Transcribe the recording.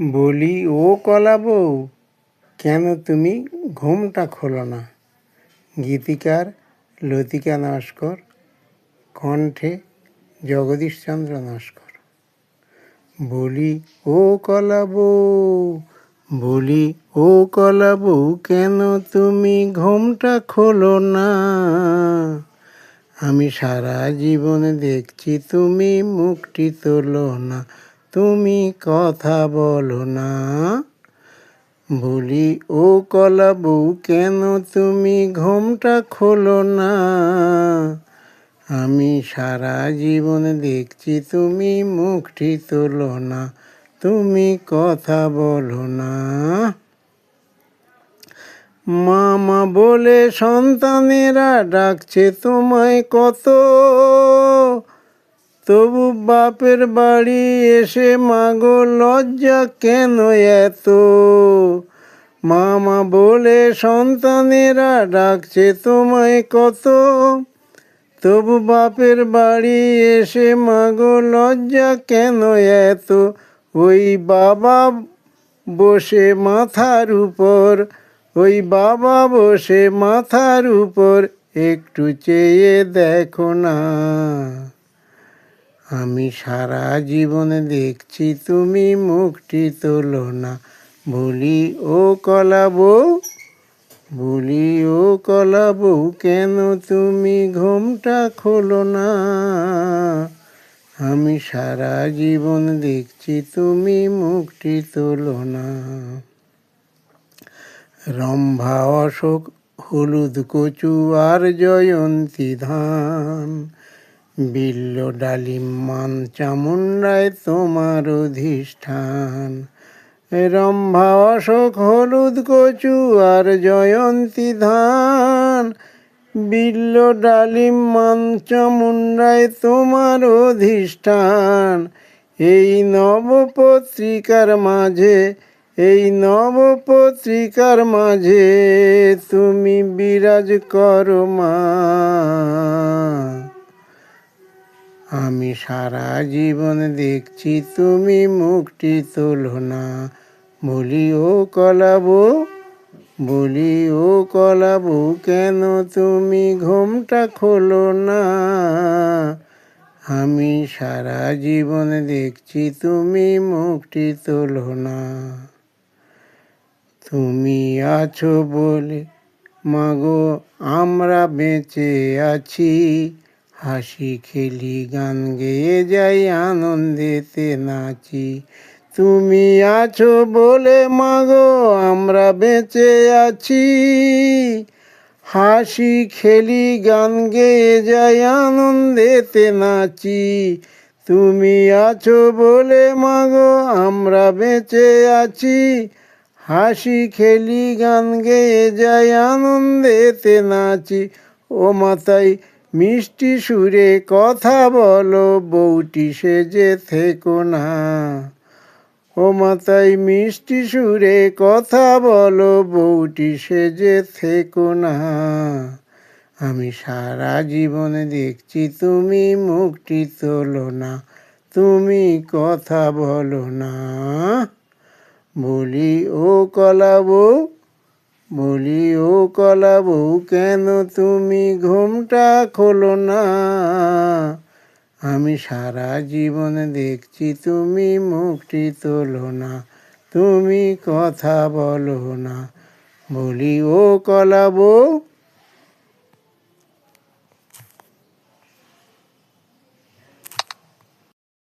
বলি ও কলা বউ, কেন তুমি ঘুমটা খোলো না? গীতিকার লতিকা নস্কর, কণ্ঠে জগদীশচন্দ্র নস্কর। বলি ও কলা বউ, বলি ও কলা বউ, কেন তুমি ঘুমটা খোলো না? আমি সারা জীবন দেখছি তুমি মুখটি তোলো না, তুমি কথা বলো না। বলি ও কলা বউ, কেন তুমি ঘুমটা খোলো না? আমি সারা জীবন দেখছি তুমি মুখটি তোলো না, তুমি কথা বলো না। মামা বলে সন্তানেরা ডাকছে তোমায় কত, তবু বাপের বাড়ি এসে মাগো লজ্জা কেন এত? মামা বলে সন্তানেরা ডাকছে তোমায় কত, তবু বাপের বাড়ি এসে মাগো লজ্জা কেন এত? ওই বাবা বসে মাথার উপর, ওই বাবা বসে মাথার উপর, একটু চেয়ে দেখো না। আমি সারা জীবন দেখছি তুমি মুখটি তোলো না। বলি ও কলা বউ, বলি ও কলা বউ, কেন তুমি ঘুমটা খোলো না? আমি সারা জীবন দেখছি তুমি মুখটি তোলো না। রম্ভা অশোক হলুদ কচু আর জয়ন্তী ধান, বিল্ল ডালিম মান চামুন্ডায় তোমার অধিষ্ঠান। রম্ভা অশোক হলুদ কচু আর জয়ন্তী ধান, বিল্ল ডালিম মান চামুন্ডায় তোমার অধিষ্ঠান। এই নবপত্রিকার মাঝে, এই নবপত্রিকার মাঝে তুমি বিরাজ করো মা। আমি সারা জীবন দেখছি তুমি মুখটি তোলো না। বলি ও কলা বউ, বলি ও কলা বউ, কেন তুমি ঘুমটা খোলো না? আমি সারা জীবন দেখছি তুমি মুখটি তোলো না। তুমি আছো বলে মাগো আমরা বেঁচে আছি, হাসি খেলি গান গেয়ে যাই আনন্দেতে নাচি। তুমি আছো বলে মাগো আমরা বেঁচে আছি, হাসি খেলি গান গেয়ে যাই আনন্দেতে নাচি। তুমি আছো বলে মাগো আমরা বেঁচে আছি, হাসি খেলি গান গেয়ে যাই আনন্দেতে নাচি। ও মাতাই মিষ্টি সুরে কথা বলো, বউটি সেজে থেকো না। ও মাতাই মিষ্টি সুরে কথা বলো, বউটি সেজে থেকো না। আমি সারা জীবন দেখছি তুমি মুখটি তোলো না, তুমি কথা বলো না। বলি ও কলা বউ, বলি ও কলা বউ, কেন তুমি ঘুমটা খোলো না? আমি সারা জীবন দেখছি তুমি মুখটি তোলো না, তুমি কথা বলো না। বলি ও কলা বউ,